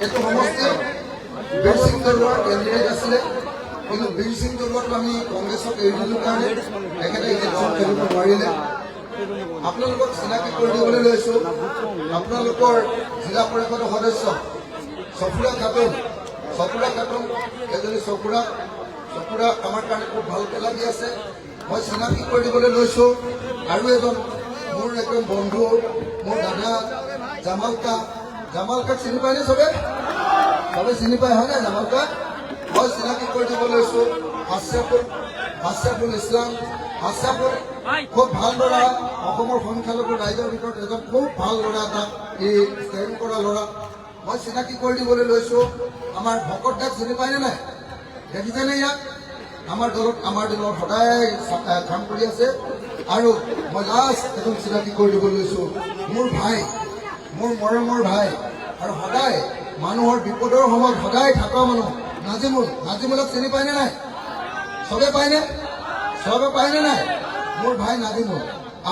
এইটো সমষ্টিত বীৰ সিং দলুৱাৰ কেণ্ডিডেট আছিলে, কিন্তু বীৰ সিং দলুৱাটো আমি কংগ্ৰেছক এৰি দিলোঁ কাৰণে তেখেতে ইলেকশ্যন খেলিব নোৱাৰিলে। আপোনালোকক চিনাকি কৰি দিবলৈ লৈছোঁ, আপোনালোকৰ জিলা পৰিষদৰ সদস্য সফুৰা খাতুন এজনী চকুৰা আমাৰ কাৰণে খুব ভালকৈ লাগি আছে। মই চিনাকি কৰি দিবলৈ লৈছোঁ আৰু এজন মোৰ একদম বন্ধু, মোৰ দাদা জামালকাক চিনি পায়নে? চবে চিনি পায় হয় নাই জামালকাক? মই চিনাকি কৰি দিব লৈছোঁ আশ্ৰাফুল ইছলাম। আশ্ৰাফুল খুব ভাল ল'ৰা, অসমৰ সংখ্যালঘু ৰাইজৰ ভিতৰত এজন খুব ভাল ল'ৰা, এটা এই ষ্টেণ্ড কৰা ল'ৰা। মই চিনাকি কৰি দিবলৈ লৈছোঁ আমাৰ ভকত দাক চিনি পায়নে নাই? দেখিছেনে ইয়াক? আমাৰ দলত সদায় কাম কৰি আছে। আৰু মই লাষ্ট এজন চিনাকি কৰি দিব লৈছোঁ মোৰ ভাই, মোৰ মৰমৰ ভাই, আৰু সদায় মানুহৰ বিপদৰ সময়ত সদায় থকা মানুহ নাজিমুলক চিনি পায়নে নাই? চবে পায়নে নাই? মোৰ ভাই নাজিমুল।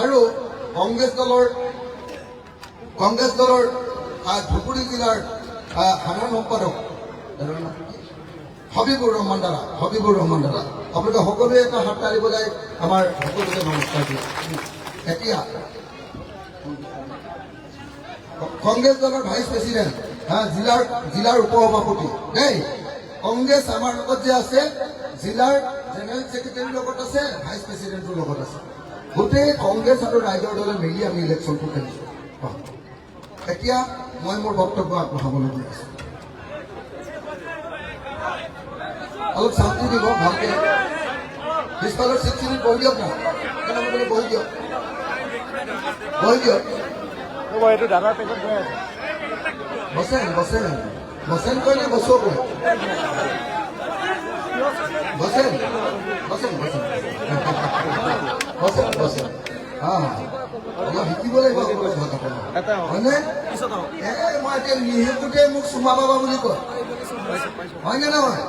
আৰু কংগ্ৰেছ দলৰ ধুবুৰী জিলাৰ সাধাৰণ সম্পাদক হবিবুৰ ৰহমান দাদা। আপোনালোকে সকলোৱে এটা হাত তালি বজাই আমাৰ সকলোকে নমস্কাৰ দিয়ে। এতিয়া কংগ্ৰেছ দলৰ ভাইচ প্ৰেচিডেণ্ট, জিলাৰ উপ সভাপতি দেই। কংগ্ৰেছ আমাৰ লগত যে আছে, জিলাৰ জেনেৰেল ছেক্ৰেটাৰীৰ লগত আছে, ভাইচ প্ৰেচিডেণ্টৰ লগত আছে। গোটেই কংগ্ৰেছ আৰু ৰাইজৰ দলে মিলি আমি ইলেকশ্যনটো খেলিছোঁ। এতিয়া মই মোৰ বক্তব্য আগবঢ়াবলৈ গৈ আছোঁ। অলপ শান্তি দিব ভালকে। পিছফালৰ চিটখিনিত বহি দিয়ক না, বহি দিয়ক। এইটো দাদাৰ পেজত গৈ আছে। বসেন কয় নে বসো কয়? বসেন অলপ শিকিব লাগিব হয়নে? মই এতিয়া নিহেতুকে মোক চুমা বাবা বুলি কয়, হয়নে নহয়?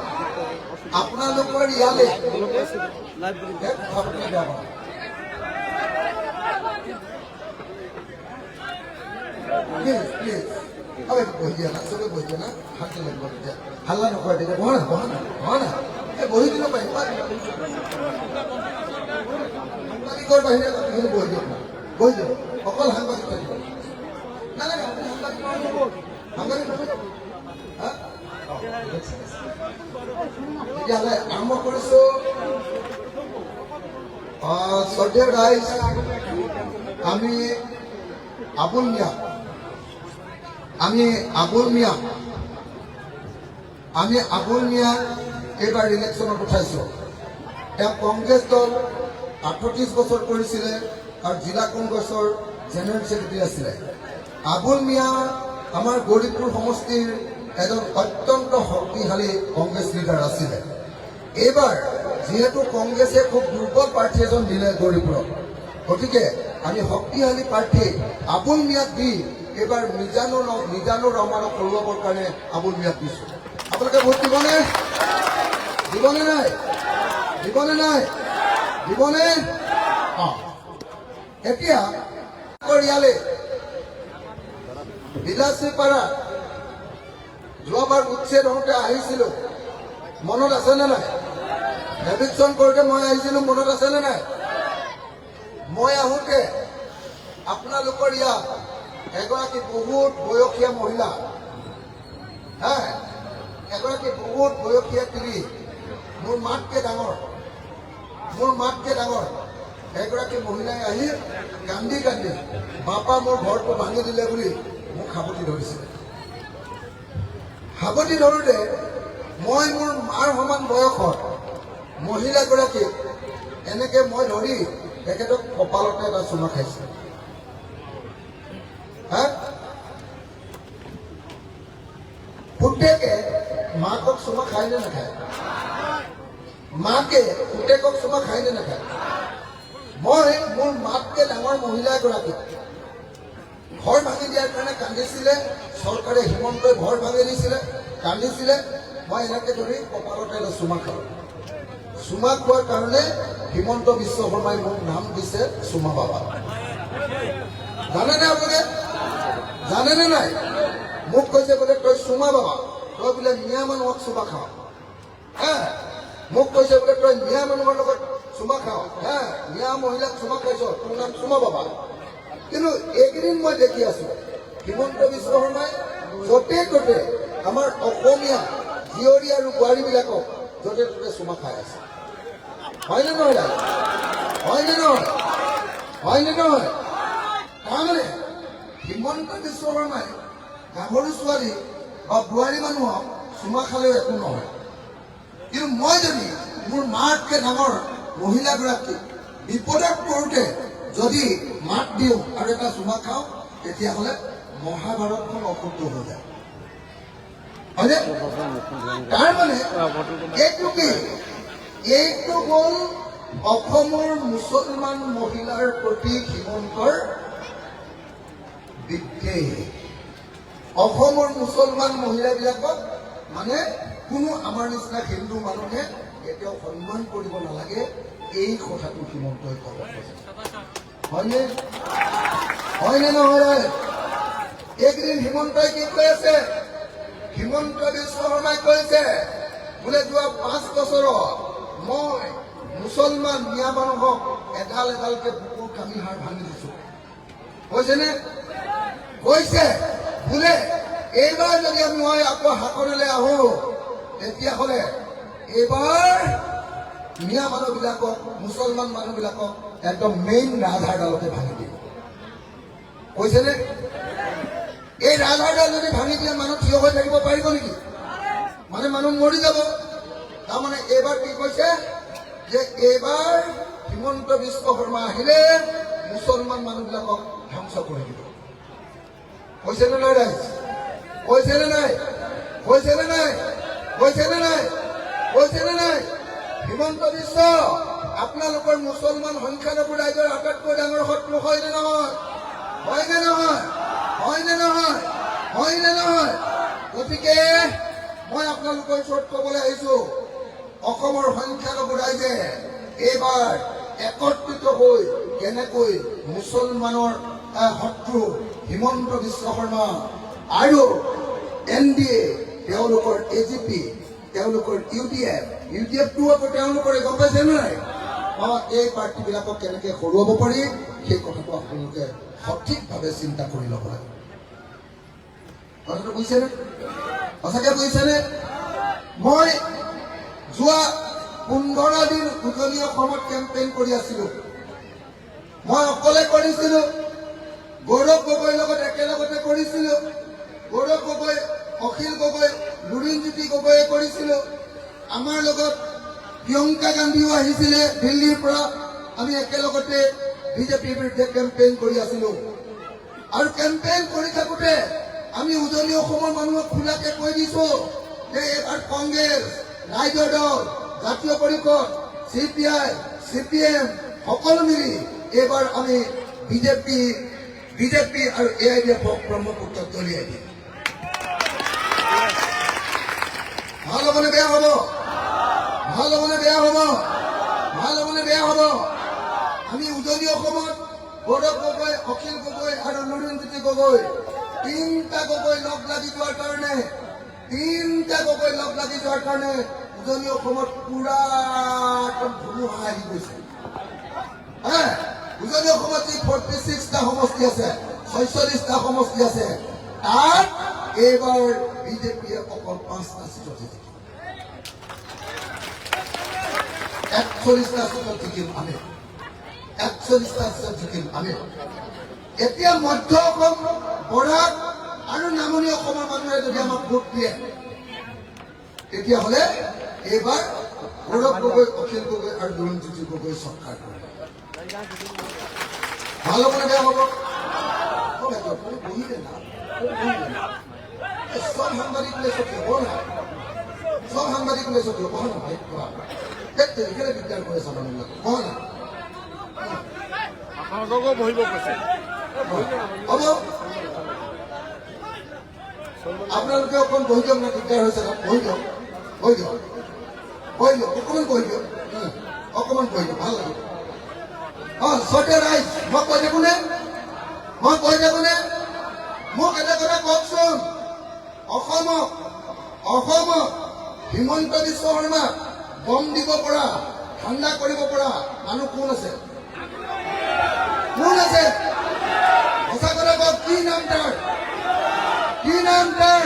আপোনালোকৰ ইয়ালে প্লিজ বহি দিয়া না, চবে বহি দিয়া না, ভালকে লাগিব তেতিয়া। হাল্লা নকৰে তেতিয়া। বহা না বহি দিব পাৰিম। সাংবাদিকৰ বাহিৰে আপুনি বহি দিয়ক না, বহি দিয়ক। অকল সাংবাদিক থাকিব নালাগে। তেতিয়াহ'লে আৰম্ভ কৰিছোঁ। শ্ৰদ্ধেয় ৰাইজ, আমি আবুল মিয়া এইবাৰ ইলেকশ্যনত উঠাইছোঁ। তেওঁ কংগ্ৰেছ দল 38 বছৰ কৰিছিলে আৰু জিলা কংগ্ৰেছৰ জেনেৰেল ছেক্ৰেটাৰী আছিলে। আবুল মিয়া আমাৰ গৌৰীপুৰ সমষ্টিৰ এজন অত্যন্ত শক্তিশালী কংগ্ৰেছ লিডাৰ আছিলে। এইবাৰ যিহেতু কংগ্ৰেছে খুব দুৰ্বল প্ৰাৰ্থী এজন দিলে গৌৰীপুৰত, গতিকে আমি শক্তিশালী প্ৰাৰ্থী আবুল মিয়াক দি এইবাৰ মিজানুৰ ৰহমানক কৰোৱাবৰ কাৰণে আবুল মিয়াক দিছোঁ। আপোনালোকে ভোট দিবনে দিবনে? এতিয়া ইয়ালে বিলাসীপাৰা যোৱাবাৰ উচ্ছেদ হওঁতে আহিছিলোঁ, মনত আছেনে নাই? এভিকশ্যন কৰোঁতে মই আহিছিলোঁ, মনত আছেনে নাই? মই আহোঁতে আপোনালোকৰ ইয়াত এগৰাকী বহুত বয়সীয়া মহিলা, এগৰাকী বহুত বয়সীয়া তিৰি, মোৰ মাতকে ডাঙৰ এগৰাকী মহিলাই আহি কান্দি বাপা মোৰ ঘৰটো ভাঙি দিলে বুলি মোক সাৱটি ধৰিছিলে। সাৱটি ধৰোঁতে মই মোৰ মাৰ সমান বয়সৰ মহিলাগৰাকীক এনেকে মই ধৰি তেখেতক কপালতে এটা চুমা খাইছোঁ। পুতেকে মাকক চুমা খায় নে নাখায়? মাকে পুতেকক চুমা খায় নে নাখায়? মই মোৰ মাতকে ডাঙৰ মহিলা এগৰাকীক ঘৰ ভাঙি দিয়াৰ কাৰণে কান্দিছিলে। চৰকাৰে হিমন্তই ঘৰ ভাঙি দিছিলে, কান্দিছিলে। মই এনেকে ধৰি কপালতে এটা চুমা খাওঁ। চুমা খোৱাৰ কাৰণে হিমন্ত বিশ্ব শৰ্মাই মোক নাম দিছে চুমা বাবা। জানেনে আপোনালোকে? জানেনে নাই? মোক কৈছে বোলে তই চুমা বাবা, তই বোলে মিয়া মানুহক চুমা খাও। মোক কৈছে বোলে তই মিয়া মানুহৰ লগত চুমা খাও, মিয়া মহিলাক চুমা খাইছ, তোৰ নাম চুমা বাবা। কিন্তু এইকেইদিন মই দেখি আছো হিমন্ত বিশ্ব শৰ্মাই য'তে ত'তে আমাৰ অসমীয়া জীয়ৰী আৰু বোৱাৰীবিলাকক য'তে ত'তে চুমা খাই আছে। হয়নে নহয় দাদা? হয়নে নহয়? হয়নে নহয়? তাৰমানে হিমন্ত বিশ্ব শৰ্মাই গাভৰু ছোৱালী বা বোৱাৰী মানুহক চুমা খালেও একো নহয়। কিন্তু মই যদি মোৰ মাতকে ডাঙৰ মহিলাগৰাকী বিপদত পৰোঁতে যদি মাত দিওঁ আৰু এটা চুমা খাওঁ, তেতিয়াহ'লে মহাভাৰতখন অশুদ্ধ হৈ যায়। হয়নে? তাৰমানে এইটো কি? এইটো হ'ল অসমৰ মুছলমান মহিলাৰ প্ৰতি হিমন্তৰ বিদ্বেষ। অসমৰ মুছলমান মহিলাবিলাকক মানে কোনো আমাৰ নিচিনা হিন্দু মানুহে কেতিয়াও সন্মান কৰিব নালাগে, এই কথাটো হিমন্তই ক'ব। হয়নে? হয়নে নহয়? এইকেইদিন হিমন্তই কি কৈ আছে? হিমন্ত বিশ্ব শৰ্মাই কৈছে বোলে যোৱা 5 বছৰত মই মুছলমান মিয়া মানুহক এডাল এডালকে বুকুৰ কামিহাৰ ভাঙি দিছো। কৈছেনে? কৈছে বোলে এইবাৰ যদি মই আকৌ হাকনলৈ আহো, তেতিয়াহ'লে এইবাৰ মিয়া মানুহবিলাকক, মুছলমান মানুহবিলাকক একদম মেইন ৰাজহাড়ডালতে ভাঙি দিম। কৈছেনে? এই ৰাজহাড়ডাল যদি ভাঙি দিয়ে মানুহ থিয় হৈ থাকিব পাৰিব নেকি? মানে মানুহ মৰি যাব। তাৰমানে এইবাৰ কি কৈছে যে এইবাৰ হিমন্ত বিশ্ব শৰ্মা আহিলে মুছলমান মানুহবিলাকক ধ্বংস কৰি দিব। কৈছেনে নাই ৰাইজ? কৈছেনে নাই? কৈছেনে নাই? কৈছেনে নাই? কৈছেনে নাই? হিমন্ত বিশ্ব আপোনালোকৰ মুছলমান সংখ্যালঘু ৰাইজৰ আটাইতকৈ ডাঙৰ শত্ৰু হয়নে নহয়? হয়নে নহয়? হয়নে নহয়? হয়নে নহয়? গতিকে মই আপোনালোকৰ ওচৰত ক'বলৈ আহিছো, অসমৰ সংখ্যালঘু ৰাইজে এইবাৰ একত্ৰিত হৈ কেনেকৈ মুছলমানৰ শত্ৰু হিমন্ত বিশ্ব শৰ্মা আৰু NDA, তেওঁলোকৰ AGP, তেওঁলোকৰ UDF-টো আকৌ তেওঁলোকৰে, গম পাইছে নাই? এই পাৰ্টিবিলাকক কেনেকৈ হৰুৱাব পাৰি সেই কথাটো আপোনালোকে সঠিকভাৱে চিন্তা কৰি ল'ব লাগে। কথাটো বুজিছেনে? সঁচাকে বুজিছেনে? মই যোৱা 15 দিন উজনি অসমত কেম্পেইন কৰি আছিলো। মই অকলে কৰিছিলো, গৌৰৱ গগৈৰ লগত একেলগতে কৰিছিলো। গৌৰৱ গগৈ, অখিল গগৈ, লুৰিণজ্যোতি গগৈয়ে কৰিছিলো। আমাৰ লগত প্ৰিয়ংকা গান্ধীও আহিছিলে দিল্লীৰ পৰা। আমি একেলগতে বিজেপিৰ বিৰুদ্ধে কেম্পেইন কৰি আছিলো। আৰু কেম্পেইন কৰি থাকোঁতে আমি উজনি অসমৰ মানুহক খোলাকে কৈ দিছো যে এইবাৰ কংগ্ৰেছ, ৰাইজৰ দল, জাতীয় পৰিষদ, CPI, CPM সকলো মিলি এইবাৰ আমি বিজেপি আৰু AIDF-ক ব্ৰহ্মপুত্ৰত দলিয়াই দিম। ভাল হ'বনে বেয়া হ'ব? ভাল হ'বনে বেয়া হ'ব? ভাল হ'বনে বেয়া হ'ব? আমি উজনি অসমত গৌৰৱ গগৈ, অখিল গগৈ আৰু লুৰিণজ্যোতি গগৈ, তিনিটা গগৈ লগ লাগি যোৱাৰ কাৰণে উজনি অসমত পুৰা ধুমুহা আহি গৈছে। উজনি অসমত যি 46টা সমষ্টি আছে, 46টা সমষ্টি আছে, তাত এইবাৰ বিজেপিয়ে অকল 5টা চিটত জিকিব। 41টা চিটত জিকিম আমি। 41টা চিটত জিকিম আমি। এতিয়া মধ্য অসম, বৰাক আৰু নামনি অসমৰ মানুহে যদি আমাক ভোট দিয়ে, তেতিয়াহ'লে এইবাৰ গৌৰৱ গগৈ, অখিল গগৈ আৰু লুৰিণজ্যোতি গগৈ চৰকাৰ কৰিব। ভাল হ'বনে বেয়া হ'ব? বহিলে না, সব সাংবাদিক ওলাইছে কিয় না? সব সাংবাদিক ওলাইছে কিয়? বহা নহয় কেলে দিগদাৰ কৰি আছা মানুহবিলাক? বহা না। আপোনালোককো বহিব কৈছে। হ'ব, আপোনালোকে অকণ বহি দিয়ক না, দিগদাৰ হৈছে না, বহি দিয়ক, অকণমান বহি দিয়ক, অকণমান বহি দিয়ক, ভাল লাগিব। ছয়টা ৰাইজ, মই কৈ থাকোনে? মোক এটা কথা কওকচোন, অসমত হিমন্ত বিশ্ব শৰ্মাক বম দিব পৰা, ঠাণ্ডা কৰিব পৰা মানুহ কোন আছে? কোন আছে? সঁচা কথা কওক, কি নাম তাৰ? কি নাম তাৰ?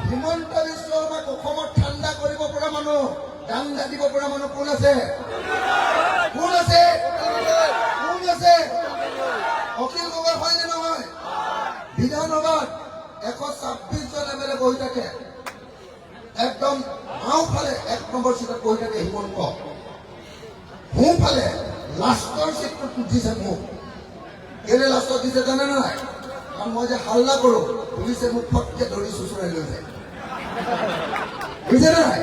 হিমন্ত বিশ্ব শৰ্মাক অসমত ঠাণ্ডা কৰিব পৰা মানুহ, দাঙ্গা দিব পৰা মানুহ কোন আছে? কোন আছে? কোন আছে? অখিল গগৈ হয় নে নহয়? বিধানসভাত 126 জন এমএলএ বহি থাকে, একদম বাওঁফালে 1 নম্বৰ চিটত বহি থাকে হিমন্ত, সোঁফালে লাষ্টৰ চিটটোত দিছে মোক। কেলে লাষ্টত দিছে জানে নাই? কাৰণ মই যে হাল্লা কৰো, পুলিচে মোক ফটকে ধৰি চুচুৰাই লৈ যায়, বুজিছে নাই?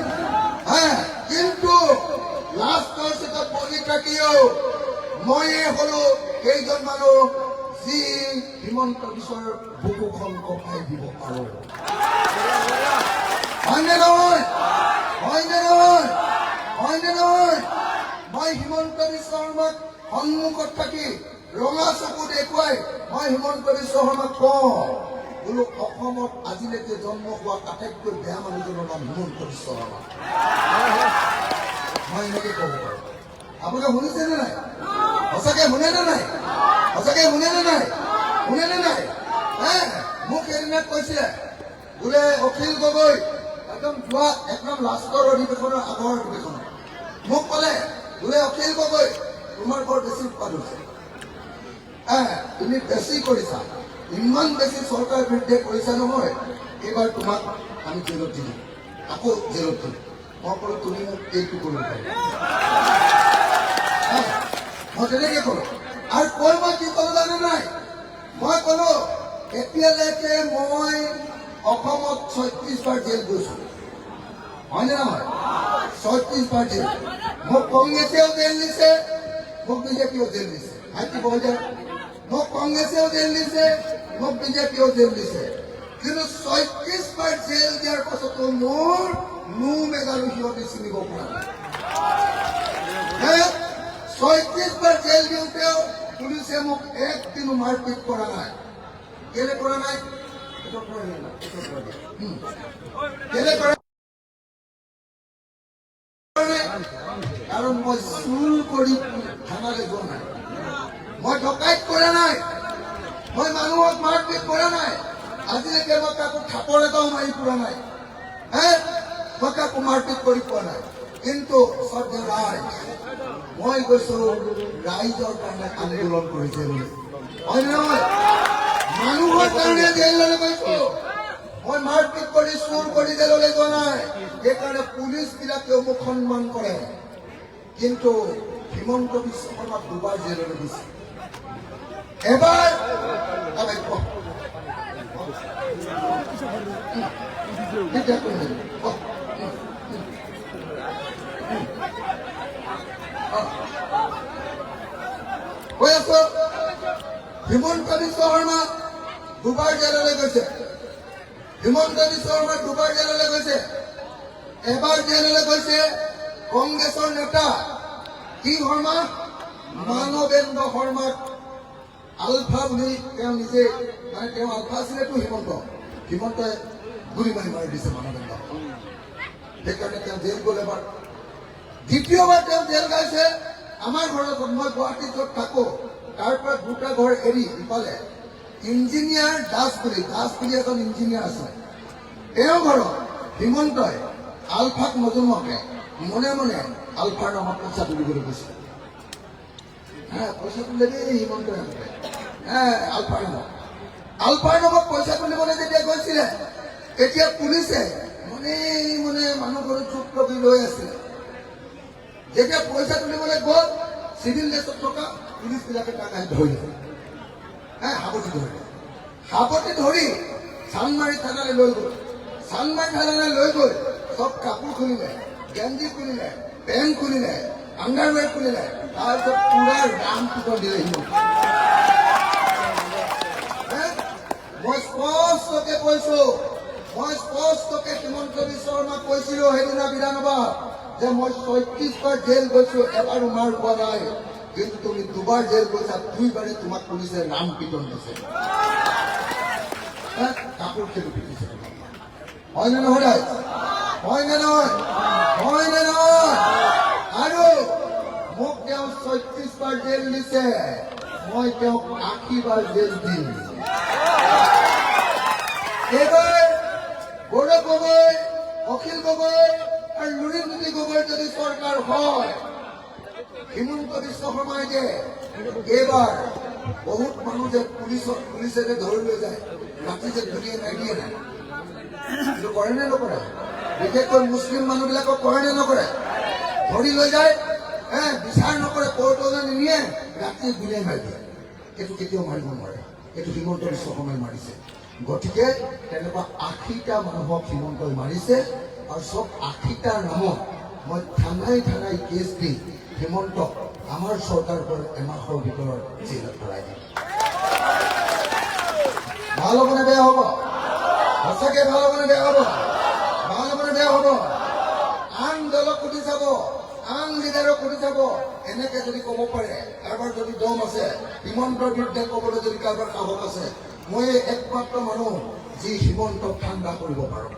কিন্তু লাষ্টৰ চিটত বহি থাকিও ময়ে হলো কেইজন মানুহ যি হিমন্ত বিশ্বৰ বুকুখন কঁপাই দিব পাৰো। হয়নে নহয়? হয়নে নহয়? হয়নে নহয়? মই হিমন্ত বিশ্ব শৰ্মাক সন্মুখত থাকি ৰঙা চকু দেখুৱাই মই হিমন্ত বিশ্ব শৰ্মাক কওঁ বোলো, অসমত আজিলৈকে জন্ম হোৱা আটাইতকৈ বেয়া মানুহজনৰ নাম হিমন্ত বিশ্ব শৰ্মা। মই এনেকে ক'ব পাৰো। আপোনালোকে শুনিছেনে নাই? সঁচাকে শুনেনে নাই? সঁচাকে শুনেনে নাই? শুনেনে নাই? মোক সেইদিনা কৈছিলে বোলে অখিল গগৈ একদম যোৱা একদম লাষ্টৰ অধিৱেশনৰ আগৰ অধিৱেশনত মোক ক'লে বোলে, অখিল গগৈ তোমাৰ বৰ বেছি উৎপাদ হৈছে, তুমি বেছি কৰিছা, ইমান বেছি চৰকাৰ বিৰুদ্ধে কৰিছা নহয়, এইবাৰ তোমাক আমি জেলত দিম, আকৌ জেলত দিম। মই ক'লো তুমি মোক এইটো কৰিব পাৰিবা? মই তেনেকে ক'লো। আৰু কৈ মই কি ক'লো জানে নাই? মই ক'লো এতিয়ালৈকে মই অসমত 36 বাৰ জেল গৈছো, হয়নে নহয়? 36 বাৰ জেল। মোক কংগ্ৰেছেও জেল দিছে, মোক বিজেপিও জেল দিছে। ভাইটি বজায় মোক কংগ্ৰেছেও জেল দিছে, মোক বিজেপিও জেল দিছে। কিন্তু 36 বাৰ জেল দিয়াৰ পাছতো মোৰ নোম এডালো সিহঁতে চিনিব পৰা নাই। 36 বাৰ জেল দিওঁতেও পুলিচে মোক একদিনো মাৰপিট কৰা নাই। কেলে কৰা নাই? কেলে কৰা? কাৰণ মই চুৰ কৰি থানালৈ যোৱা নাই, মই ডকাইত কৰা নাই, মই মানুহক মাৰপিট কৰা নাই, আজিলৈকে মই কাকো থাপৰ এটাও মাৰি পোৱা নাই, মই কাকো মাৰপিট কৰি পোৱা নাই। কিন্তু মই গৈছো ৰাইজৰ কাৰণে আন্দোলন কৰিছে বুলি, হয় নহয়? মানুহৰ কাৰণে জেললৈ গৈছো, মই মাৰপিট কৰি চুৰ কৰি জেললৈ যোৱা নাই। সেইকাৰণে পুলিচ বিলাকেও মোক সন্মান কৰে। কিন্তু হিমন্ত বিশ্ব শৰ্মাক 2 বাৰ জেললৈ দিছে। এবাৰ কৈ আছো, হিমন্ত বিশ্ব শৰ্মা 2 বাৰ জেললৈ গৈছে। হিমন্ত বিশ্ব শৰ্মা 2 বাৰ জেললৈ গৈছে। এবাৰ জেললৈ গৈছে কংগ্ৰেছৰ নেতা কি শৰ্মা, মানৱেন্দ্ৰ শৰ্মাক আলফা বুলি তেওঁ নিজে, মানে তেওঁ আলফা আছিলেতো হিমন্তই গুলি মাৰি দিছে মানৱেন্দ্ৰ। সেইকাৰণে তেওঁ জেল গ'ল এবাৰ। দ্বিতীয়বাৰ তেওঁ জেল গাইছে আমাৰ ঘৰত। মই গুৱাহাটীত য'ত থাকো তাৰ পৰা 2টা ঘৰ এৰি ইফালে ইঞ্জিনিয়াৰ দাস বুলি এজন ইঞ্জিনিয়াৰ আছে, তেওঁ ঘৰত হিমন্তই আলফাক নজনোৱাকে মনে মনে আলফাৰ নামত পইচা তুলিবলৈ গৈছে। পইচা তুলিলে দেই হিমন্তই আলফাৰ নামত পইচা তুলিবলৈ যেতিয়া গৈছিলে, তেতিয়া পুলিচে মনে মনে মানুহ ঘৰত চুপ কৰি লৈ আছিলে। যেতিয়া পইচা তুলিবলৈ গ'ল, চিভিল ড্ৰেছত থকা পুলিচ বিলাকে তাক আহি ধৰিলে, সাৱটি ধৰি চান্দমাৰী থানালৈ লৈ গ'ল। চান্দমাৰী থানালৈ লৈ গৈ চব কাপোৰ খুলিলে, গেঞ্জি খুলিলে, পেণ্ট খুলিলে, আণ্ডাৰৱেৰ খুলিলে, তাৰপিছত পুৰা ৰাম পিটন দিলে হিমন্ত। মই স্পষ্টকে কৈছো, হিমন্ত বিশ্ব শৰ্মাক কৈছিলো সেইদিনা বিধানসভাত যে মই 36 বাৰ জেল গৈছো, এবাৰো মাৰ খোৱা নাই। কিন্তু তুমি 2 বাৰ জেল গৈছা, 2 বাৰে তোমাক পুলিচে ৰাম পিটন দিছে, কাপোৰ খেলি পিটিছে। হয়নে নহয় ৰাইজ? হয়নে নহয়? হয়নে নহয়? আৰু মোক তেওঁ ৩৬ বাৰ জেল দিছে, মই তেওঁক ৮০ বাৰ জেল দিম। এইবাৰ গৌৰৱ গগৈ, অখিল গগৈ আৰু লুৰিণজ্যোতি গগৈৰ যদি চৰকাৰ হয়, হিমন্ত বিশ্ব শৰ্মাই যে এইবাৰ বহুত মানুহ যে পুলিচে যে ধৰি লৈ যায়, ৰাতি যে ধৰিয়ে নিদিয়ে নাই, এইটো কৰে নে নকৰে? বিশেষকৈ মুছলিম মানুহবিলাকক কৰে নে নকৰে? ধৰি লৈ যায়, বিচাৰ নকৰে, কোৰ্টলৈ নিনিয়ে, ৰাতি গুলিয়াই মাৰি দিয়ে। এইটো কেতিয়াও মাৰিব নোৱাৰে, এইটো হিমন্ত বিশ্ব শৰ্মাই মাৰিছে। গতিকে তেনেকুৱা ৮০টা মানুহক হিমন্তই মাৰিছে, আৰু চব ৮০টাৰ নামত মই থানাই থানাই কেছ দি হিমন্তক আমাৰ চৰকাৰ পৰা এমাহৰ ভিতৰত জেলত ভৰাই দিম। ভাল হ'ব নে বেয়া হ'ব? সঁচাকে ভাল হ'ব নে বেয়া হ'ব? ভাল হ'ব নে বেয়া হ'ব? আন দলক সুধি চাব, আন লিডাৰক সুধি চাব, এনেকে যদি ক'ব পাৰে, কাৰোবাৰ যদি দম আছে, হিমন্তৰ বিৰুদ্ধে ক'বলৈ যদি কাৰোবাৰ সাহস আছে, মই একমাত্ৰ মানুহ যি হিমন্তক ঠাণ্ডা কৰিব পাৰো।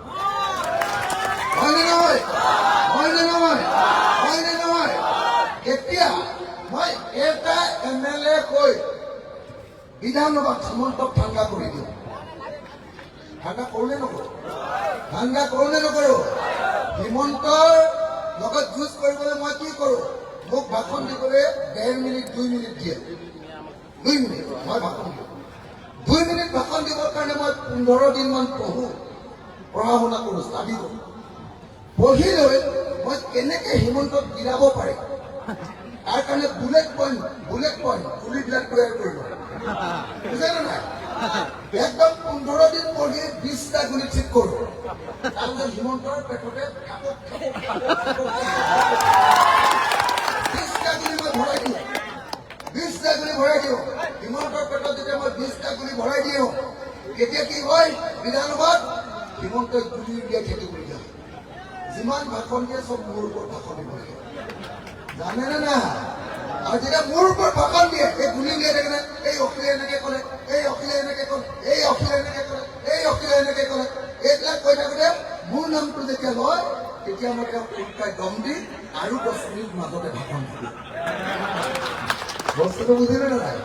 হয়নে নহয়? হয়নে নহয়? হয়নে নহয়? এতিয়া মই এটা MLA কৈ বিধানসভাত হিমন্তক ঠাণ্ডা কৰি দিওঁ। ঠাণ্ডা কৰোঁ নে নকৰোঁ? ঠাণ্ডা কৰোঁ নে নকৰোঁ? হিমন্তৰ লগত যুঁজ কৰিবলৈ মই কি কৰোঁ? মোক ভাষণ দিবলৈ ১.৫ মিনিট ২ মিনিট দিয়ে। ২ মিনিট মই ভাষণ দিওঁ। ২ মিনিট ভাষণ দিবৰ কাৰণে মই ১৫ দিনমান পঢ়া শুনা কৰোঁ, ষ্টাডি কৰোঁ। পঢ়ি লৈ মই কেনেকে হিমন্তক গিৰাব পাৰিম, তাৰ কাৰণে বুলেট পইণ্ট গুলিবিলাক তৈয়াৰ কৰিব, বুজানে নাই? একদম ১৫ দিন পঢ়ি ২০টা গুলি ঠিক কৰোঁ। তাৰপিছত হিমন্তৰ পেটতে ২০টা গুলি মই ভৰাই দিওঁ। ২০টা গুলি ভৰাই দিওঁ। হিমন্তৰ পেটত যেতিয়া মই ২০টা গুলি ভৰাই দিওঁ, তেতিয়া কি হয়? বিধানসভাত হিমন্তই গুলি উলিয়াই খেতি কৰি যায়। যিমান ভাষণ দিয়ে চব মোৰ ওপৰত ভাষণ দিব লাগে, জানেনে না? আৰু যেতিয়া মোৰ ওপৰত ভাষণ দিয়ে, এই গুলি উলিয়াই থাকে, এই অখিলে এনেকে ক'লে, এই অখিলে এনেকে ক'লে, এই অখিলে এনেকে ক'লে, এই অখিলে এনেকে ক'লে, এইবিলাক কৈ থাকোঁতে মোৰ নামটো যেতিয়া লয়, তেতিয়া মই তেওঁক উল্টাই দম দি আৰু 10 মিনিট মাজতে ভাষণ দিওঁ। বস্তুটো বুজিলে নে নাই?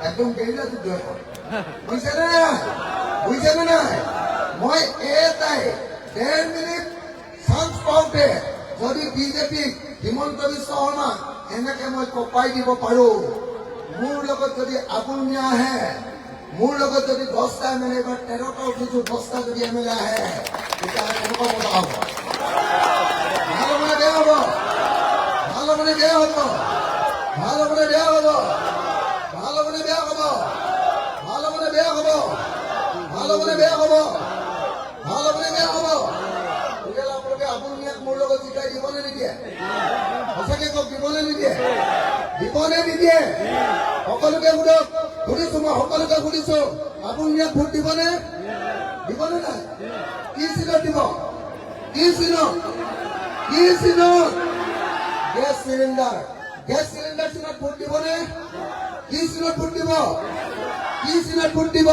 একদম গেৰিলা যুদ্ধ এখন, বুজিছেনে নাই? বুজিছেনে নাই? মই এটাই ১.৫ মিনিট চান্স পাওঁতে যদি বিজেপিক হিমন্ত বিশ্ব শৰ্মা এনেকে মই কপাই দিব পাৰো, মোৰ লগত যদি আবুল মিয়া আহে, মোৰ লগত যদি 10টা MLA, এবাৰ 13টা উঠিছো, 10টা যদি MLA আহে, তেতিয়াহ'লে কেনেকুৱা মজা হ'ব? ভাল হ'বনে বেয়া হ'ব? ভাল হ'বনে বেয়া হ'ব? ভাল হ'বনে বেয়া হ'ব? ভাল হ'বনে বেয়া হ'ব? ভাল হ'বনে বেয়া হ'ব? ভাল হ'বনে বেয়া হ'ব? ভাল হ'বনে বেয়া হ'ব? তেতিয়াহ'লে আপোনালোকে আবুল মিয়াক মোৰ লগত জিকাই দিবনে নিদিয়ে? সঁচাকে কওক, দিবনে নিদিয়ে? দিবনে নিদিয়ে? সকলোকে সোধক, সুধিছো, মই সকলোকে সুধিছো, আবুল মিয়াক ভোট দিবনে? দিবনে নাই? কি চিনত দিব? কি চিনত? কি চিনত? গেছ চিলিণ্ডাৰ চিনত ভোট দিবনে? কি চিনত ভোট দিব? কি চিনত ভোট দিব?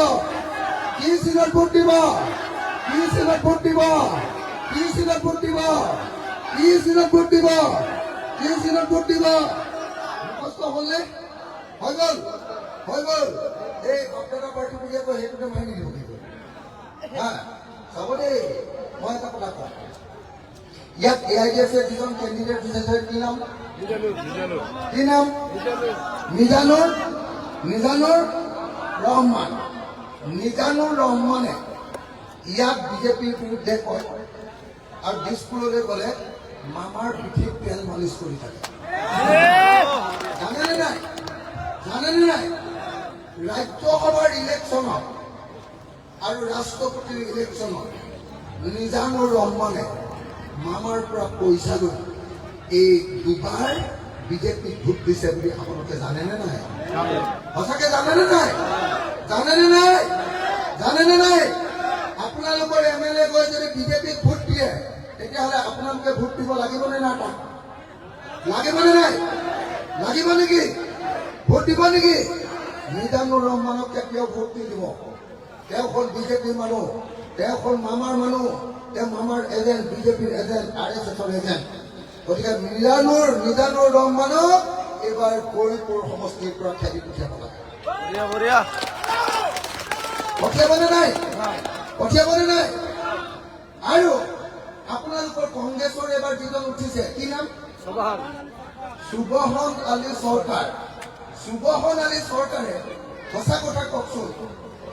কি চিনত ভোট দিব? কি চিনত ভোট দিব? কি চিনত ভোট দিব? কি চিনত ভোট দিব? কি চিনত ভোট দিব? মুখস্থ হ'লনে? হৈ গ'ল, হৈ গ'ল। এই ভক্ততা পাৰ্টি বুলি আকৌ সেইটোতে মাৰি দিব লাগিব। চাব দেই, মই এটা কথা কওঁ, ইয়াত AIDF যিজন কেণ্ডিডেট দিছে, কি নাম? কি নাম? মিজানুৰ ৰহমান। মিজানুৰ ৰহমানে ইয়াত বিজেপিৰ বিৰুদ্ধে কয়, আৰু দিছপুৰলৈ গ'লে মামাৰ পিঠিত তেল মালিচ কৰি থাকে। জানেনে নাই? জানেনে নাই? ৰাজ্যসভাৰ ইলেকশ্যনত আৰু ৰাষ্ট্ৰপতিৰ ইলেকশ্যনত মিজানুৰ ৰহমানে মামাৰ পৰা পইচা লৈ এই দুবাৰ বিজেপিক ভোট দিছে বুলি আপোনালোকে জানেনে নাই? সঁচাকে জানেনে নাই? জানেনে নাই? জানেনে নাই? আপোনালোকৰ MLA গৈ যদি বিজেপিক ভোট দিয়ে, তেতিয়াহ'লে আপোনালোকে ভোট দিব লাগিবনে নাই? তাক লাগিবনে নাই? লাগিব নেকি? ভোট দিব নেকি? মিজানুৰ ৰহমানক কেতিয়াও ভোট নিদিব। তেওঁ হ'ল বিজেপিৰ মানুহ। তেওঁ হ'ল মামাৰ মানুহ, তেওঁ মামাৰ এজেণ্ট, বিজেপিৰ এজেণ্ট, RSSৰ এজেণ্ট। গতিকে নিজানুৰ ৰহমানক এইবাৰ গৌৰীপুৰ সমষ্টিৰ পৰা খেদি পঠিয়াব লাগে। পঠিয়াবনে নাই? পঠিয়াবনে নাই? আৰু আপোনালোকৰ কংগ্ৰেছৰ এবাৰ যিজন উঠিছে, কি নাম? সুবহন আলী চৰকাৰ। সুবহন আলী চৰকাৰে সঁচা কথা কওকচোন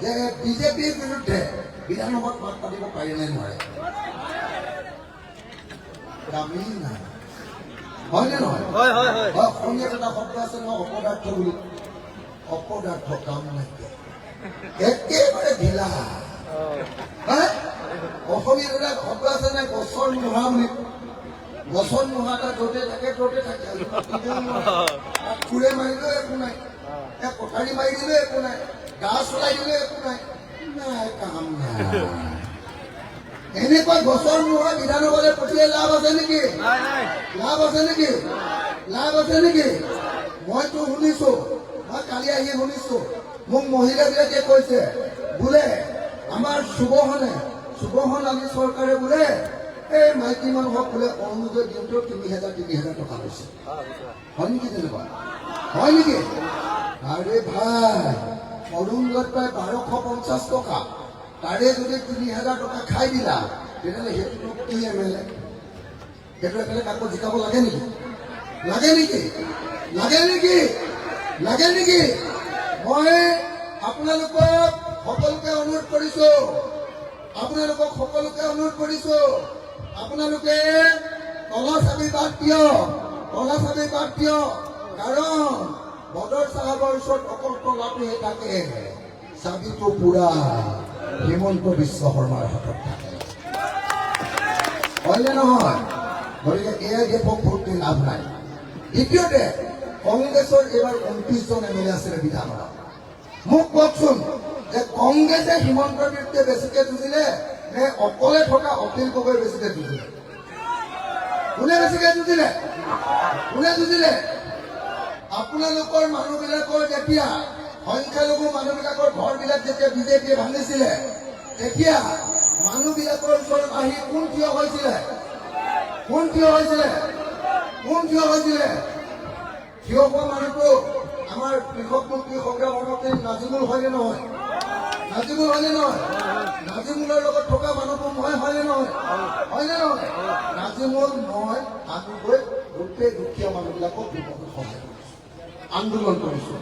যে বিজেপিৰ বিৰুদ্ধে বিধানসভাত মাত পাতিব পাৰি নে নোৱাৰে? দামেই নাই, হয় নে নহয়? অসমীয়াত এটা শব্দ আছে নহয়, অপদাৰ্থ বুলি। অপদাৰ্থ কাম নাইকিয়া, একেবাৰে ঢিলা। অসমীয়াত এটা শব্দ আছে নাই, গছৰ নোহা বুলি। গছৰ নোহা এটা য'তে থাকে ত'তে থাকে। কোৰে মাৰিলেও একো নাই, কটাৰী মাৰি দিলেও একো নাই, গা চলাই দিলেও একো নাই, নাই কাম নাই। এনেকুৱা গছৰ নোহোৱা বিধানসভালৈ পঠিয়াই লাভ আছে নেকি? লাভ আছে নেকি? লাভ আছে নেকি? মইতো শুনিছো, মই কালি আহি শুনিছো, মোক মহিলাবিলাকে কৈছে বোলে আমাৰ সুবহন আলী চৰকাৰে বোলে এই মাইকী মানুহক বোলে অৰুণোদয় দিওঁতেও ৩,০০০ টকা লৈছে। হয় নেকি? তেনেকুৱা হয় নেকি? আৰে ভাই, অৰুণোদয়ত প্ৰায় ১২৫০ টকা, তাৰে যদি ৩,০০০ টকা খাই দিলা, তেতিয়াহ'লে সেইটোতো কি MLA? সেইটো একেবাৰে কাকো জিকাব লাগে নেকি? লাগে নেকি? লাগে নেকি? লাগে নেকি? মই আপোনালোকক সকলোকে অনুৰোধ কৰিছো, আপোনালোকে কলা চাবি বাদ দিয়ক, কাৰণ বদৰ চাহাবৰ ওচৰত অকল কলাটোহে থাকে, চাবিটো পুৰা হিমন্ত বিশ্ব শৰ্মাৰ হাতত থাকে। হয়নে নহয়? গতিকে এয়া গেপক ভোট দি লাভ নাই। দ্বিতীয়তে, কংগ্ৰেছৰ এইবাৰ ২৯জন MLA আছিলে বিধানসভাত। মোক কওকচোন যে কংগ্ৰেছে হিমন্তৰ বিৰুদ্ধে বেছিকে যুঁজিলে নে অকলে থকা অখিল গগৈ বেছিকে যুঁজিলে? কোনে বেছিকে যুঁজিলে? কোনে যুঁজিলে? আপোনালোকৰ মানুহবিলাকৰ যেতিয়া সংখ্যালঘু মানুহবিলাকৰ ঘৰবিলাক যেতিয়া বিজেপিয়ে ভাঙিছিলে, তেতিয়া মানুহবিলাকৰ ওচৰত আহি কোন থিয় হৈছিলে? থিয় হোৱা মানুহটো আমাৰ কৃষক মুক্তি সংগ্ৰাম সমিতিৰ নাজিমুল হয়নে নহয়? নাজিমুলৰ লগত থকা মানুহটো মই হয়নে নহয়? নাজিমুল, মই, আমি গৈ গোটেই দুখীয়া মানুহবিলাকক বিপদত সহায় কৰিছো, আন্দোলন কৰিছো,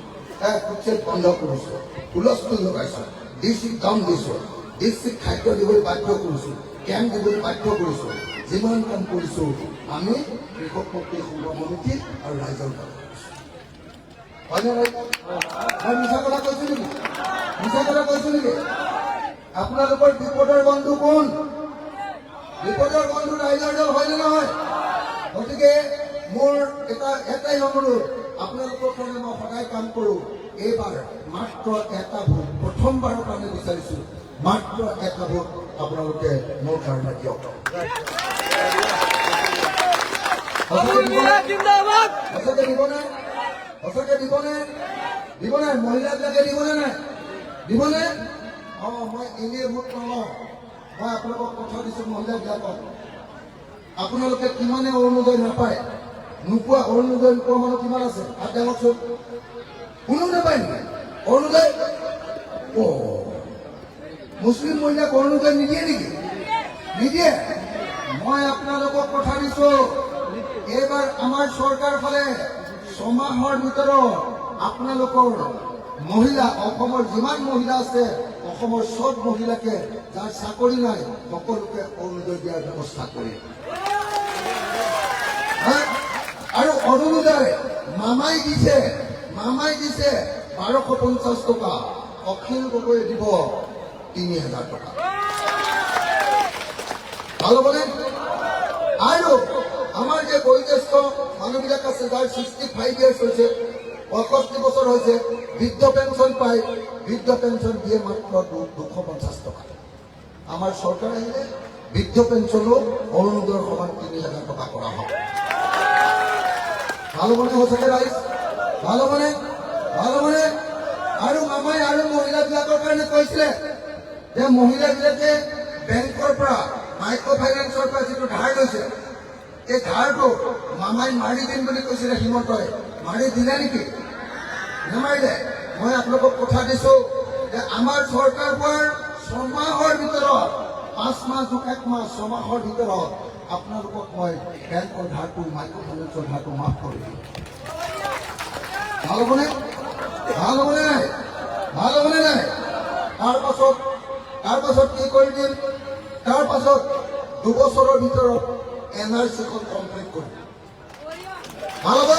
কুচেত বন্ধ কৰিছো, হুলস্থুল লগাইছো, ডিচিক দাম দিছো, ডিচিক খাদ্য দিবলৈ বাধ্য কৰিছো, কেম্প দিবলৈ বাধ্য কৰিছো, যিমান কাম কৰিছো আমি কৃষক মুক্তি সংগ্ৰাম সমিতি আৰু ৰাইজৰ কাম কৰিছো। হয়নে নহয়? মই মিছা কথা কৈছো নেকি? আপোনালোকৰ বিপদৰ বন্ধু কোন? বিপদৰ বন্ধু ৰাইজৰ দল, হয়নে নহয়? গতিকে মোৰ এটাই অনুৰোধ, আপোনালোকৰ কাৰণে মই সদায় কাম কৰো। এইবাৰ মাত্ৰ এটা ভোট, প্ৰথমবাৰৰ কাৰণে বিচাৰিছো, মাত্ৰ এটা ভোট আপোনালোকে মোৰ কাৰণে দিয়ক। সঁচাকে দিবনে? মহিলাবিলাকে দিবনে নাই? দিবনে? মই এনেই ভোট নলওঁ, মই আপোনালোকক কথা দিছো মহিলাবিলাকক, আপোনালোকে কিমানে অৰুণোদয় নাপায়, নোপোৱা অৰুণোদয় নোপোৱা মানুহ কিমান আছে? হাত দাঙকচোন। কোনো নাপায় নেকি অৰুণোদয়? মুছলিম মহিলাক অৰুণোদয় নিদিয়ে নেকি? নিদিয়ে। মই আপোনালোকক কথা দিছো, এইবাৰ আমাৰ চৰকাৰ ফালে 6 মাহৰ ভিতৰত আপোনালোকৰ মহিলা, অসমৰ যিমান মহিলা আছে, অসমৰ সব মহিলাকে যাৰ চাকৰি নাই সকলোকে অৰুণোদয় দিয়াৰ ব্যৱস্থা কৰিম। আৰু অৰুণোদয় মামাই দিছে 1250 টকা, অখিল গগৈ দিব 3000 টকা। ভাল হ'বনে? আৰু আমাৰ যে বয়োজ্যেষ্ঠ মানুহবিলাক আছে, যাৰ 65 ইয়াৰ্ছ হৈছে, 65 বছৰ হৈছে, বৃদ্ধ পেঞ্চন পায়, বৃদ্ধ পেঞ্চন দিয়ে মাত্ৰ 250 টকা। আমাৰ চৰকাৰ আহিলে বৃদ্ধ পেঞ্চনো অৰুণোদয়ৰ সমান 3000 টকা কৰা হ'ব। ভাল হ'বনে? সঁচাকে ৰাইজ ভাল হ'বনে? আৰু মামাই আৰু মহিলাবিলাকৰ কাৰণে কৈছিলে যে মহিলাবিলাকে বেংকৰ পৰা মাইক্ৰ' ফাইনেন্সৰ পৰা যিটো ধাৰ লৈছে, এই ধাৰটো মামাই মাৰি দিম বুলি কৈছিলে হিমন্তই, মাৰি দিলে নেকি? নামাৰিলে। মই আপোনালোকক কথা দিছো যে আমাৰ চৰকাৰবোৰ 6 মাহৰ ভিতৰত, 5 মাহ যোগ 1 মাহ, 6 মাহৰ ভিতৰত আপোনালোকক মই বেংকৰ ধাৰটো, মাইক্ৰ' ফাইনেন্সৰ ধাৰটো মাফ কৰি দিম। ভাল হ'বনে? ভাল হ'বনে নাই? ভাল হ'বনে নাই? তাৰ পাছত কি কৰি দিম? তাৰ পাছত 2 বছৰৰ ভিতৰত NRC-খন কমপ্লিট কৰিম। ভাল হ'ব?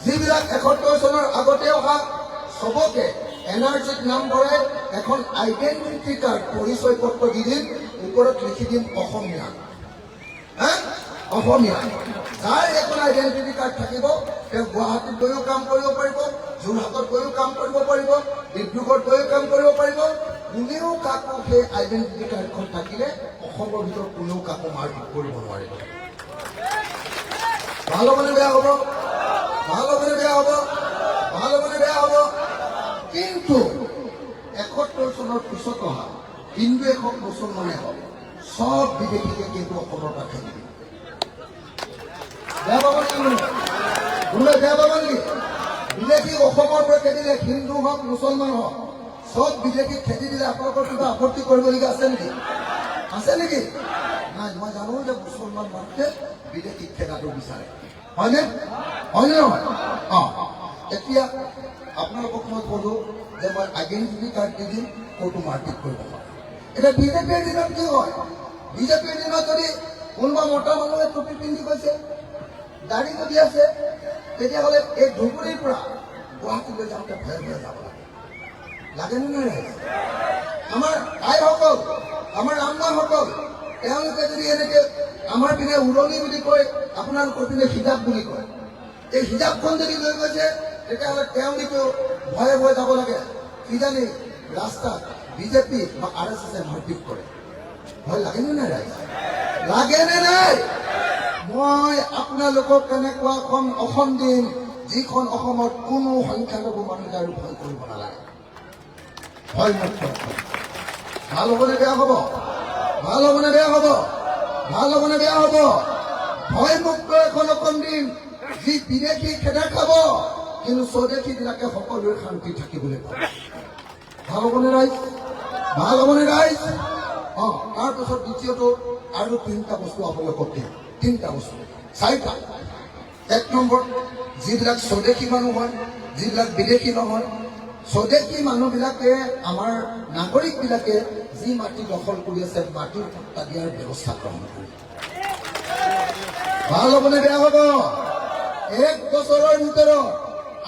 যিবিলাক 71 চনৰ আগতে অহা চবকে NRC-ত নাম ভৰাই এখন আইডেণ্টিটি কাৰ্ড, পৰিচয় পত্ৰ দি দিম, ওপৰত লিখি দিম অসমীয়া। অসমীয়া। যাৰ এখন আইডেণ্টিটি কাৰ্ড থাকিব, তেওঁ গুৱাহাটীত গৈও কাম কৰিব পাৰিব, যোৰহাটত গৈও কাম কৰিব পাৰিব, ডিব্ৰুগড়ত গৈও কাম কৰিব পাৰিব। কোনেও কাকো সেই আইডেণ্টিটি কাৰ্ডখন থাকিলে অসমৰ ভিতৰত কোনেও কাকো মাৰপিট কৰিব নোৱাৰিব। ভাল হ'বনে বেয়া হ'ব? ভাল হ'বনে বেয়া হ'ব? ভাল হ'বনে বেয়া হ'ব? কিন্তু 71 চনৰ পিছত অহা হিন্দুৱে হওক, মুছলমানে হওক, সব বিদেশীকে কিন্তু অসমৰ পৰা খেদি দিব। বেয়া পাব নেকি? কোনোবাই বেয়া পাব নেকি? বিদেশী অসমৰ পৰা খেদিলে, হিন্দু হওক, মুছলমান হওক, সব বিদেশীক খেদি দিলে আপোনালোকৰ কিবা আপত্তি কৰিবলগীয়া আছে নেকি? আছে নেকি? নাই। মই জানো যে মুছলমান মানুহে বিদেশীক খেদাটো বিচাৰে, হয়নে? হয়নে নহয়? এতিয়া আপোনালোকক মই ক'লো যে মই আইডেণ্টিটি কাৰ্ড দি দিম, ক'তো মাৰপিট কৰিব পাৰোঁ। এতিয়া বিজেপিৰ দিনত কি হয়? বিজেপিৰ দিনত যদি কোনোবা মতা মানুহে টুপি পিন্ধি গৈছে, দাড়ি যদি আছে, তেতিয়াহ'লে এই ধুবুৰীৰ পৰা গুৱাহাটীলৈ যাওঁতে ভয়ে ভয়ে যাব লাগে। লাগেনে নাই? আমাৰ আইসকল, আমাৰ আম্মাসকল, তেওঁলোকে যদি এনেকে আমাৰ পিনে উৰণি বুলি কয়, আপোনালোকৰ পিনে হিজাব বুলি কয়, এই হিজাবখন যদি লৈ গৈছে, তেতিয়াহ'লে তেওঁলোকেও ভয়ে ভয়ে যাব লাগে। কিজানি ৰাস্তাত বিজেপি বা RSS মাৰপিট কৰে। ভয় লাগেনে নাই ৰাইজ? লাগেনে নাই? মই আপোনালোকক কেনেকুৱা এখন অসম দিম, যিখন অসমত কোনো সংখ্যালঘু মানুহে আৰু ভয় কৰিব নালাগে। ভয়মুক্ত। ভাল হ'বনে বেয়া হ'ব? ভাল হ'বনে বেয়া হ'ব? ভাল হ'বনে বেয়া হ'ব? ভয়মুক্ত এখন অসম দিম, যি বিদেশী খেদা খাব, কিন্তু স্বদেশীবিলাকে সকলোৰে শান্তি থাকিবলৈ পাব। ভাল হ'বনে ৰাইজ? ভাল হ'বনে ৰাইজ? তাৰপিছত দ্বিতীয়টো আৰু 3টা বস্তু আপোনালোকক দিম। 3টা বস্তু, 4টা। 1 নম্বৰ, যিবিলাক স্বদেশী মানুহ হয়, যিবিলাক বিদেশী নহয়, স্বদেশী মানুহবিলাকে, আমাৰ নাগৰিকবিলাকে যি মাটি দখল কৰি আছে, মাটিৰ পট্টা দিয়াৰ ব্যৱস্থা গ্ৰহণ কৰিব। ভাল হ'বনে বেয়া হ'ব? 1 বছৰৰ ভিতৰত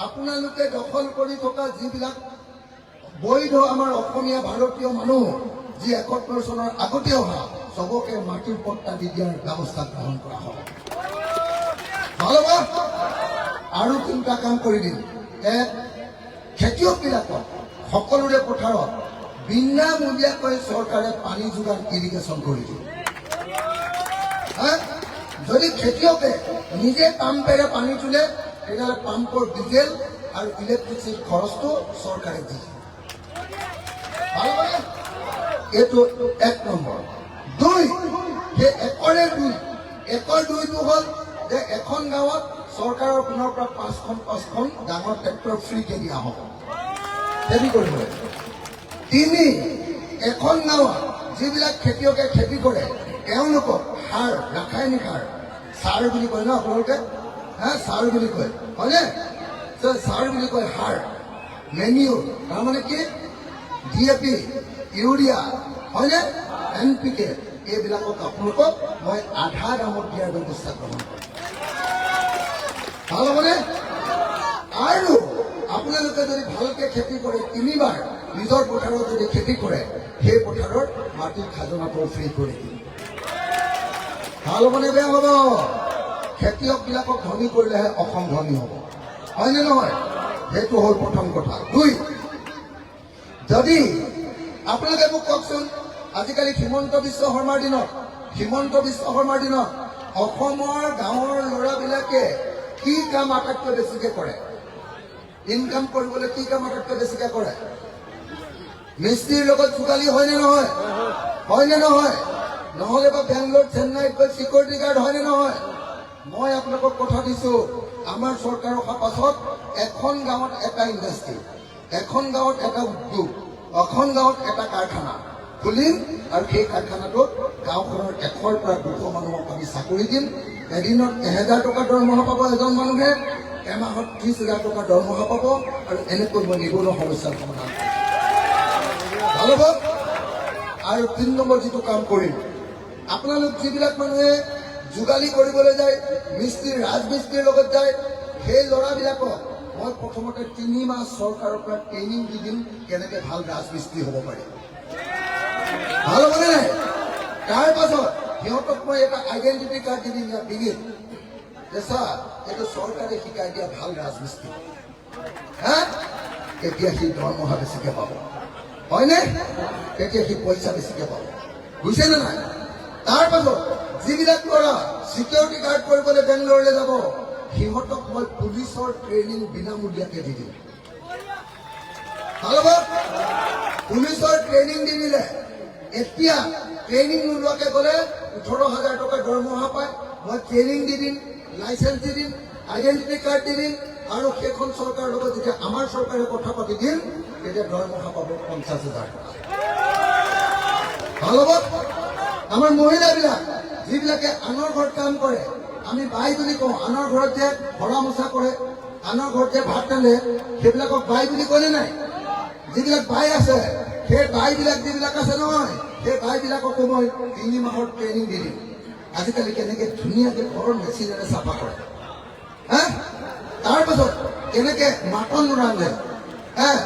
আপোনালোকে দখল কৰি থকা যিবিলাক বৈধ আমাৰ অসমীয়া ভাৰতীয় মানুহ, যি 71 চনৰ আগতে অহা, চবকে মাটিৰ পট্টা দি দিয়াৰ ব্যৱস্থা গ্ৰহণ কৰা হ'ব। ভাল হ'ব? আৰু 3টা কাম কৰি দিম। 1, খেতিয়কবিলাকক সকলোৰে পথাৰত বিনামূলীয়াকৈ চৰকাৰে পানী যোগান, ইৰিগেশ্যন কৰি দিয়ে। যদি খেতিয়কে নিজে পাম্পেৰে পানী তোলে, তেতিয়াহ'লে পাম্পৰ ডিজেল আৰু ইলেক্ট্ৰিচিটিৰ খৰচটো চৰকাৰে দিয়ে। ভাল হ'বনে? এইটো 1 নম্বৰ। 2, সেই 1ৰ 2টো হ'ল যে এখন গাঁৱত চৰকাৰৰ পিনৰ পৰা 5খন ডাঙৰ ট্ৰেক্টৰ ফ্ৰীকে দিয়া হ'ব খেতি কৰিবলৈ। 3, এখন গাঁৱত যিবিলাক খেতিয়কে খেতি কৰে, তেওঁলোকক সাৰ, ৰাসায়নিক সাৰ বুলি কয় ন আপোনালোকে? সাৰ বুলি কয়, হয়নে? সাৰ বুলি কয় সাৰ, মেনিউৰ, তাৰমানে কি? DAP, ইউৰিয়া, হয়নে? NPK, এইবিলাকক আপোনালোকক মই আধা দামত দিয়াৰ ব্যৱস্থা গ্ৰহণ কৰিম। ভাল হ'বনে? আৰু আপোনালোকে যদি ভালকে খেতি কৰে, 3বাৰ নিজৰ পথাৰত যদি খেতি কৰে, সেই পথাৰৰ মাটিৰ খাজনাটো ফ্ৰী কৰি দিম। ভাল হ'বনে বেয়া হ'ব? খেতিয়কবিলাকক ধনী কৰিলেহে অসম ধনী হ'ব, হয়নে নহয়? সেইটো হ'ল প্ৰথম কথা। 2, যদি আপোনালোকে মোক কওকচোন, আজিকালি হিমন্ত বিশ্ব শৰ্মাৰ দিনত অসমৰ গাঁৱৰ ল'ৰাবিলাকে কি কাম আটাইতকৈ বেছিকে কৰে? ইনকাম কৰিবলৈ কি কাম আটাইতকৈ বেছিকে কৰে? মিস্ত্ৰীৰ লগত যোগালী হয়নে নহয়? হয়নে নহয়? নহ'লে বা বেংগলোৰ চেন্নাইত গৈ চিকিউৰিটি গাৰ্ড হয়নে নহয়? মই আপোনালোকক কথা দিছো, আমাৰ চৰকাৰ অহাৰ পাছত এখন গাঁৱত এটা ইণ্ডাষ্ট্ৰী, এখন গাঁৱত এটা উদ্যোগ, এখন গাঁৱত এটা কাৰখানা খুলিম আৰু সেই কাৰখানাটোত গাঁওখনৰ 100 পৰা 200 মানুহক আমি চাকৰি দিম। এদিনত 1000 টকা দৰমহা পাব এজন মানুহে, এমাহত 30,000 টকা দৰমহা পাব, আৰু এনেকৈ মই নিবনুৱা সমস্যাৰ সমাধান কৰিম। ভাল হ'ব। আৰু 3 নম্বৰ যিটো কাম কৰিম, আপোনালোক যিবিলাক মানুহে যোগালী কৰিবলৈ যায়, মিস্ত্ৰী ৰাজমিস্ত্ৰীৰ লগত যায়, সেই ল'ৰাবিলাকক মই প্ৰথমতে 3 মাহ চৰকাৰৰ পৰা ট্ৰেইনিং দি দিম কেনেকৈ ভাল ৰাজমিস্ত্ৰী হ'ব পাৰে। ভাল হ'বনে নাই? তাৰ পাছত সিহঁতক মই এটা আইডেণ্টিটি কাৰ্ড দি দিম ইয়াৰ ডিঙিত, যে ছাৰ এইটো চৰকাৰে শিকাই দিয়া ভাল ৰাজমিস্ত্ৰী। তেতিয়া সি দৰমহা বেছিকে পাব, হয়নে? তেতিয়া সি পইচা বেছিকে পাব, বুজিছেনে নাই? তাৰ পাছত যিবিলাক ল'ৰা চিকিউৰিটি গাৰ্ড কৰিবলৈ বেংগলোৰলৈ যাব, সিহঁতক মই পুলিচৰ ট্ৰেইনিং বিনামূলীয়াকৈ দি দিম। ভাল হ'ব। পুলিচৰ ট্ৰেইনিং দি দিলে এতিয়া ট্ৰেইনিং নোলোৱাকৈ গ'লে 18,000 টকা দৰমহা পায়। মই ট্ৰেইনিং দি দিম, লাইচেন্স দি দিম, আইডেণ্টিটি কাৰ্ড দি দিম, আৰু সেইখন চৰকাৰৰ লগত যেতিয়া আমাৰ চৰকাৰে কথা পাতি দিম, তেতিয়া দৰমহা পাব 50,000 টকা। ভাল হ'ব। আমাৰ মহিলাবিলাক যিবিলাকে আনৰ ঘৰত কাম কৰে, আমি বাই বুলি কওঁ, আনৰ ঘৰত যে ভৰা মোচা কৰে, আনৰ ঘৰত যে ভাত ৰান্ধে, সেইবিলাকক বাই বুলি কয়নে নাই? যিবিলাক বাই আছে, সেই বাইবিলাক যিবিলাক আছে নহয়, সেই বাইবিলাককো মই 3 মাহৰ ট্ৰেইনিং দি দিম। আজিকালি কেনেকৈ ধুনীয়াকৈ ঘৰৰ মেচিনেৰে চাফা কৰে, তাৰ পাছত কেনেকৈ মাটন ৰান্ধে,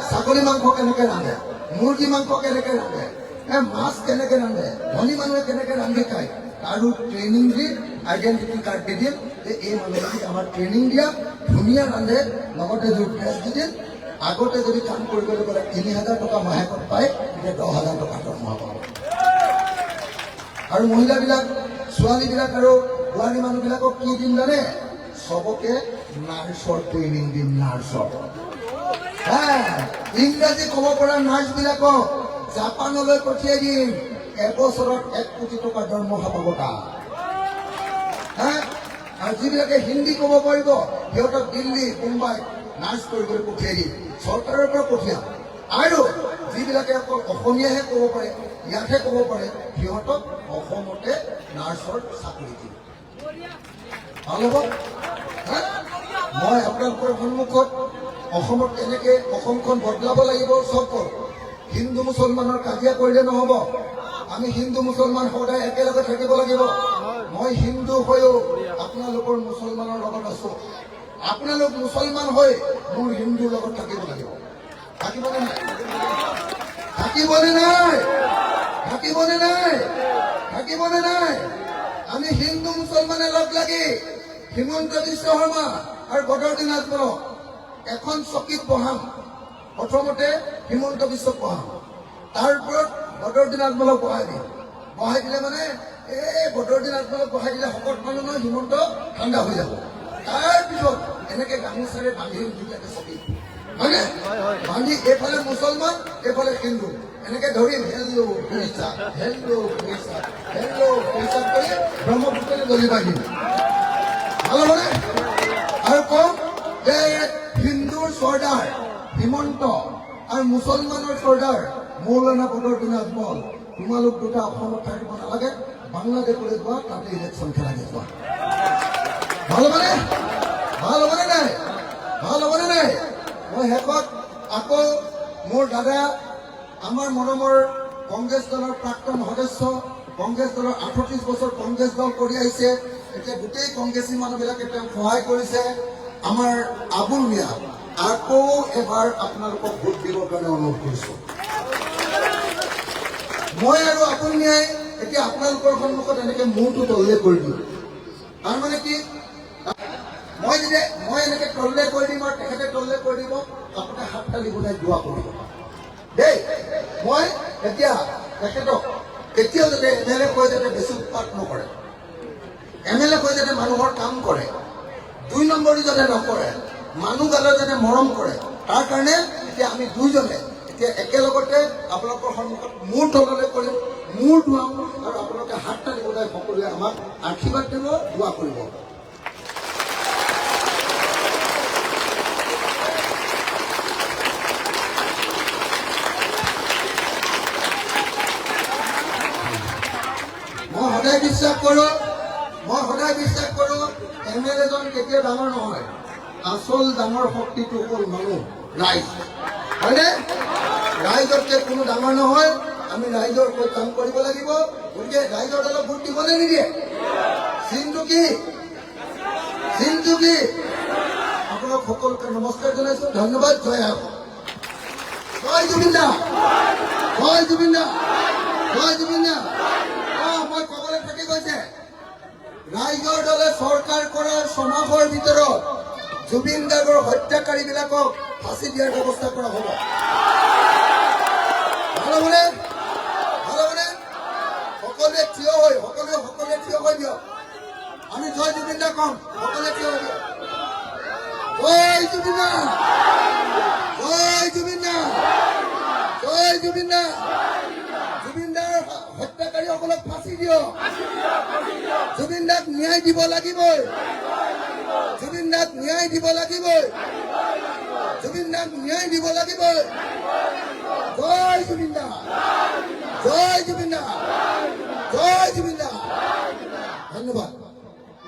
ছাগলী মাংস কেনেকৈ ৰান্ধে, মুৰ্গী মাংস কেনেকৈ ৰান্ধে, মাছ কেনেকৈ ৰান্ধে, ধনী মানুহে কেনেকৈ ৰান্ধি খায়, তাৰো ট্ৰেইনিং দি আইডেণ্টিটি কাৰ্ড দি দিম যে এই মানুহজনী আমাৰ ট্ৰেইনিং দিয়া, ধুনীয়া ৰান্ধে, লগতে এযোৰ ড্ৰেছ দি দিম। আগতে যদি কাম কৰিবলৈ গ'লে 3,000 টকা মাহেকত পায়, এতিয়া 10,000 টকা দৰমহা পাব। আৰু মহিলাবিলাক, ছোৱালীবিলাক আৰু বোৱাৰী মানুহবিলাকক কি দিম জানে? চবকে নাৰ্ছৰ ট্ৰেইনিং দিম। নাৰ্ছৰ ইংৰাজী ক'ব পৰা নাৰ্ছবিলাকক জাপানলৈ পঠিয়াই দিম। এবছৰত 1 কোটি টকা দৰমহা পাব তাত। আৰু যিবিলাকে হিন্দী ক'ব পাৰিব, সিহঁতক দিল্লী, মুম্বাই নাৰ্ছ কৰিবলৈ পঠিয়াই দিম, চৰকাৰৰ পৰা পঠিয়াম। আৰু যিবিলাকে অকল অসমীয়াহে ক'ব পাৰে, ইয়াতহে ক'ব পাৰে, সিহঁতক অসমতে নাৰ্ছৰ চাকৰি দিম। ভাল হ'ব। মই আপোনালোকৰ সন্মুখত অসমত কেনেকৈ অসমখন বদলাব লাগিব চব কওঁ। হিন্দু মুছলমানৰ কাজিয়া কৰিলে নহ'ব। আমি হিন্দু মুছলমান সদায় একেলগে থাকিব লাগিব। মই হিন্দু হৈও আপোনালোকৰ মুছলমানৰ লগত আছো, আপোনালোক মুছলমান হৈ মোৰ হিন্দুৰ লগত থাকিব লাগিব। থাকিবনে নাই? থাকিবনে নাই? থাকিবনে নাই? থাকিবনে নাই? আমি হিন্দু মুছলমানে লগ লাগি হিমন্ত বিশ্ব শৰ্মা আৰু বদৰুদ্দিন আজমলক এখন চকীত বহাম। প্ৰথমতে হিমন্ত বিশ্বক বহাম, তাৰ ওপৰত বদৰুদ্দিন আজমলক বহাই দিম। বহাই দিলে মানে বদৰুদ্দিন আজমলক বহাই দিলে শকত মানুহ নহয়, হিমন্ত ঠাণ্ডা হৈ যাব। তাৰপিছত এনেকে গামোচাৰে বান্ধি দুটাকে চকী, হয়নে? বান্ধি এইফালে মুছলমান, এইফালে হিন্দু, এনেকে ধৰিম। Hello Orissa, hello Orissa, hello Orissa কৰি ব্ৰহ্মপুত্ৰলৈ দলি বান্ধিম। ভাল হ'বনে? আৰু কম যে হিন্দুৰ চৰ্দাৰ হিমন্ত আৰু মুছলমানৰ চৰ্দাৰ মৌলানা বদৰুদ্দিন আজমল, তোমালোক দুটা অসমত থাকিব নালাগে, বাংলাদেশলৈ যোৱা, তাতে ইলেকশ্যন খেলাগে যোৱা। ভাল হ'বনে? ভাল হ'বনে নাই? ভাল হ'বনে নাই? মই শেষত আকৌ মোৰ দাদা, আমাৰ মৰমৰ কংগ্ৰেছ দলৰ প্ৰাক্তন সদস্য, কংগ্ৰেছ দলৰ 38 বছৰ কংগ্ৰেছ দল কৰি আহিছে, এতিয়া গোটেই কংগ্ৰেছী মানুহবিলাকে তেওঁক সহায় কৰিছে, আমাৰ আবুল মিয়া, আকৌ এবাৰ আপোনালোকক ভোট দিবৰ কাৰণে অনুৰোধ কৰিছো। মই আৰু আবুল মিয়াই এতিয়া আপোনালোকৰ সন্মুখত এনেকে মূৰটো তললে কৰি দিম। তাৰমানে কি, মই এনেকে তললে কৰি দিম আৰু তেখেতে তললে কৰি দিব, আপোনালোকে হাত তালি বনাই দোৱা কৰিব দেই। মই এতিয়া তেখেতক কেতিয়াও যাতে MLA কৈ যাতে বেছি উৎপাত নকৰে, MLA কৈ যাতে মানুহৰ কাম কৰে, 2 নম্বৰী যাতে নকৰে, মানুহ গালে যাতে মৰম কৰে, তাৰ কাৰণে এতিয়া আমি দুইজনে এতিয়া গতিকে একেলগতে আপোনালোকৰ সন্মুখত মূৰ তললৈ কৰিম, মূৰ ধুৱাম আৰু আপোনালোকে হাত তালি বজাই সকলোৱে আমাক আশীৰ্বাদ দিব, দোৱা কৰিব। মই সদায় বিশ্বাস কৰোঁ MLA জন কেতিয়া ডাঙৰ নহয়, আচল ডাঙৰ শক্তিটো হ'ল মানুহ, ৰাইজ, হয়নে? ৰাইজতকে কোনো ডাঙৰ নহয়। আমি ৰাইজৰ হৈ কাম কৰিব লাগিব। গতিকে ৰাইজৰ দলক ভোট দিবনে নিদিয়ে? চিনটো কি? আপোনাক সকলোকে নমস্কাৰ জনাইছো, ধন্যবাদ। জয় আহক, জয় জুবিন দা, জয় জুবিন দা, জয় জুবিন দা। মই কবলৈ থাকি গৈছে, ৰাইজৰ দলে চৰকাৰ কৰাৰ ছমাহৰ ভিতৰত জুবিন গাৰ্গৰ হত্যাকাৰীবিলাকক ফাঁচি দিয়াৰ ব্যৱস্থা কৰা হ'ব। ভাল হ'বনে? সকলোৱে থিয় হৈ দিয়ক। আমি জয় জুবিন দা কম, সকলোৱে থিয় হৈ দিয়ক। জয় জুবিন দা, জয় জুবিন দা, জয় জুবিন দা। জুবিন দাৰ হত্যাকাৰীসকলক ফাঁচি দিয়ক। জুবিন দাক ন্যায় দিব লাগিবই। জুবিন দাক ন্যায় দিব লাগিবই। জুবিন দাক ন্যায় দিব লাগিবই। জয় জুবিন দা, জয় জুবিন দা, জয় জুবিন